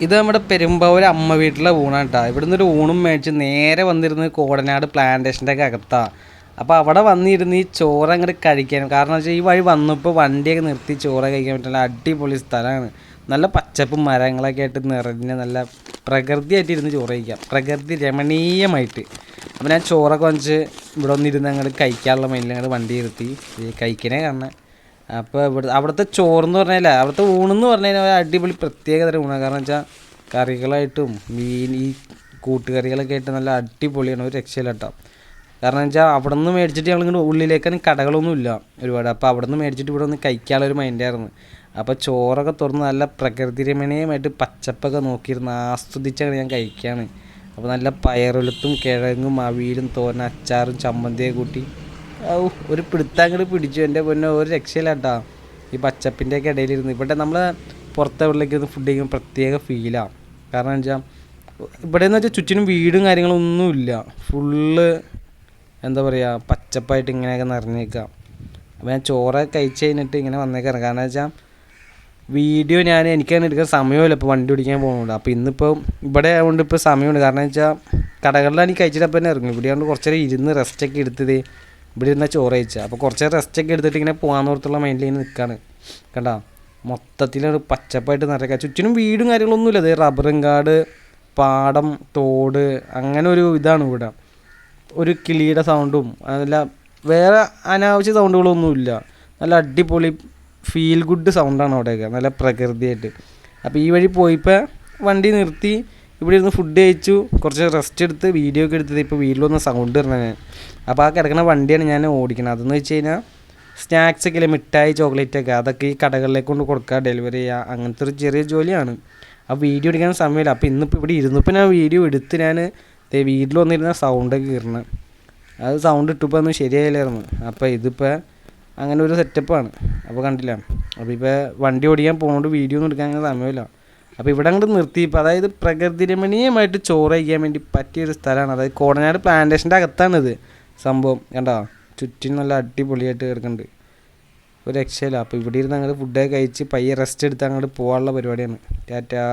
ഇത് നമ്മുടെ പെരുമ്പാവൂർ അമ്മ വീട്ടിലെ ഊണാണ് കേട്ടോ. ഇവിടുന്ന് ഒരു ഊണും മേടിച്ച് നേരെ വന്നിരുന്ന് കോടനാട് പ്ലാന്റേഷൻ്റെ ഒക്കെ അകത്താണ്. അപ്പോൾ അവിടെ വന്നിരുന്ന് ഈ ചോറ് അങ്ങോട്ട് കഴിക്കാൻ, കാരണം വെച്ചാൽ ഈ വഴി വന്നപ്പോൾ വണ്ടിയൊക്കെ നിർത്തി ചോറ് കഴിക്കാൻ പറ്റുന്ന അടിപൊളി സ്ഥലമാണ്. നല്ല പച്ചപ്പും മരങ്ങളൊക്കെ ആയിട്ട് നിറഞ്ഞ് നല്ല പ്രകൃതിയായിട്ട് ഇരുന്ന് ചോറ് കഴിക്കാം, പ്രകൃതി രമണീയമായിട്ട്. അപ്പോൾ ഞാൻ ചോറൊക്കെ വന്നിച്ച് ഇവിടെ വന്നിരുന്ന് അങ്ങോട്ട് കഴിക്കാനുള്ള മൈൻഡിൽ അങ്ങോട്ട് വണ്ടി നിർത്തി കഴിക്കണേ കാണാൻ. അപ്പോൾ അവിടുത്തെ ചോറെന്ന് പറഞ്ഞാൽ, അവിടുത്തെ ഊണെന്ന് പറഞ്ഞു കഴിഞ്ഞാൽ അടിപൊളി പ്രത്യേകതരം ഊണാണ്. കാരണം വെച്ചാൽ കറികളായിട്ടും മീൻ ഈ കൂട്ടുകറികളൊക്കെ ആയിട്ട് നല്ല അടിപൊളിയാണ്, ഒരു രക്ഷയില്ല കേട്ടോ. കാരണം വെച്ചാൽ അവിടെ നിന്ന് മേടിച്ചിട്ട് ഞങ്ങളിങ്ങനെ ഉള്ളിലേക്കാണ് കടകളൊന്നും ഇല്ല ഒരുപാട്. അപ്പോൾ അവിടെ നിന്ന് മേടിച്ചിട്ട് ഇവിടെ ഒന്ന് കഴിക്കാനുള്ളൊരു മൈൻഡായിരുന്നു. അപ്പോൾ ചോറൊക്കെ തുറന്ന് നല്ല പ്രകൃതി രമണീയമായിട്ട് പച്ചപ്പൊക്കെ നോക്കിയിരുന്ന് ആസ്വദിച്ചാണ് ഞാൻ കഴിക്കുകയാണ്. അപ്പോൾ നല്ല പയറൊലുത്തും കിഴങ്ങും അവിയലും തോരൻ അച്ചാറും ചമ്മന്തിയൊക്കെ കൂട്ടി ഒരു പിടുത്തങ്ങോട്ട് പിടിച്ചു. എൻ്റെ പൊന്നെ ഒരു രക്ഷയില്ല കേട്ടോ. ഈ പച്ചപ്പിൻ്റെയൊക്കെ ഇടയിലിരുന്ന് ഇവിടെ നമ്മൾ പുറത്തെവിടേക്ക് ഒന്ന് ഫുഡ് കഴിക്കുമ്പോൾ പ്രത്യേക ഫീലാണ്. കാരണം വെച്ചാൽ ഇവിടെ എന്ന് വെച്ചാൽ ചുറ്റിനും വീടും കാര്യങ്ങളൊന്നുമില്ല, ഫുള്ള് എന്താ പറയുക പച്ചപ്പായിട്ട് ഇങ്ങനെയൊക്കെ നിറഞ്ഞേക്കാം. അപ്പോൾ ഞാൻ ചോറൊക്കെ കഴിച്ച് കഴിഞ്ഞിട്ട് ഇങ്ങനെ വന്നേക്കാറ്. കാരണം വെച്ചാൽ വീഡിയോ എനിക്കങ്ങനെ എടുക്കാൻ സമയമില്ല, ഇപ്പോൾ വണ്ടി ഓടിക്കാൻ പോകുന്നുണ്ട്. അപ്പോൾ ഇന്നിപ്പോൾ ഇവിടെ ആയതുകൊണ്ട് ഇപ്പോൾ സമയമുണ്ട്. കാരണം വെച്ചാൽ കടകളിലാണ് ഈ കഴിച്ചിട്ട് അപ്പം തന്നെ ഇറങ്ങും. ഇവിടെ ആയതുകൊണ്ട് കുറച്ച് നേരം ഇരുന്ന് റെസ്റ്റൊക്കെ എടുത്തത് ഇവിടെ ഇരുന്നാൽ ചോറ് കഴിച്ചാൽ. അപ്പോൾ കുറച്ച് നേരം റെസ്റ്റൊക്കെ എടുത്തിട്ട് ഇങ്ങനെ പോകാമെന്നോർത്തുള്ള മൈൻഡിൽ ഇങ്ങനെ നിൽക്കുകയാണ്. കണ്ടോ മൊത്തത്തിലൊരു പച്ചപ്പായിട്ട് നിറയ്ക്കുക. ചുറ്റിനും വീടും കാര്യങ്ങളൊന്നുമില്ല. അത് റബ്ബറും കാട്, പാടം, തോട്, അങ്ങനെ ഒരു ഇതാണ് ഇവിടെ. ഒരു കിളിയുടെ സൗണ്ടും അതല്ല വേറെ അനാവശ്യ സൗണ്ടുകളൊന്നുമില്ല. നല്ല അടിപൊളി ഫീൽ ഗുഡ് സൗണ്ടാണ് അവിടെയൊക്കെ, നല്ല പ്രകൃതിയായിട്ട്. അപ്പോൾ ഈ വഴി പോയിപ്പോൾ വണ്ടി നിർത്തി ഇവിടെ ഇരുന്ന് ഫുഡ് കഴിച്ചു, കുറച്ച് റെസ്റ്റ് എടുത്ത് വീഡിയോ ഒക്കെ എടുത്തത്. ഇപ്പോൾ വീട്ടിലൊന്ന് സൗണ്ട് ഇടണം ഞാൻ. അപ്പോൾ ആ കിടക്കുന്ന വണ്ടിയാണ് ഞാൻ ഓടിക്കുന്നത്. അതെന്ന് വെച്ച് കഴിഞ്ഞാൽ സ്നാക്സൊക്കെ ഇല്ലേ, മിഠായി ചോക്ലേറ്റൊക്കെ, അതൊക്കെ ഈ കടകളിലേക്ക് കൊണ്ട് കൊടുക്കുക, ഡെലിവറി ചെയ്യുക, അങ്ങനത്തെ ഒരു ചെറിയ ജോലിയാണ്. ആ വീഡിയോ എടുക്കാൻ സമയമില്ല. അപ്പോൾ ഇന്നിപ്പോൾ ഇവിടെ ഇരുന്നപ്പോൾ ഞാൻ വീഡിയോ എടുത്ത് ഞാൻ വീട്ടിൽ വന്നിരുന്ന സൗണ്ടൊക്കെ കയറണം. അത് സൗണ്ട് ഇട്ടപ്പോൾ ഒന്നും ശരിയായില്ലായിരുന്നു. അപ്പോൾ ഇതിപ്പോൾ അങ്ങനെ ഒരു സെറ്റപ്പാണ്. അപ്പോൾ കണ്ടില്ല. അപ്പോൾ ഇപ്പോൾ വണ്ടി ഓടിക്കാൻ പോകുന്നതുകൊണ്ട് വീഡിയോ ഒന്നും എടുക്കാൻ അങ്ങനെ സമയമില്ല. അപ്പോൾ ഇവിടെ അങ്ങോട്ട് നിർത്തി. ഇപ്പോൾ അതായത് പ്രകൃതി രമണീയമായിട്ട് ചോറ് കഴിക്കാൻ വേണ്ടി പറ്റിയൊരു സ്ഥലമാണ്. അതായത് കോടനാട് പ്ലാന്റേഷൻ്റെ അകത്താണിത് സംഭവം. കണ്ടോ ചുറ്റിനും നല്ല അടിപൊളിയായിട്ട് കിടക്കുന്നുണ്ട്, ഒരു രക്ഷയില്ല. അപ്പോൾ ഇവിടെ ഇരുന്ന് അങ്ങോട്ട് ഫുഡൊക്കെ കഴിച്ച് പയ്യെ റെസ്റ്റ് എടുത്ത് അങ്ങോട്ട് പോകാനുള്ള പരിപാടിയാണ്. ടാറ്റാ.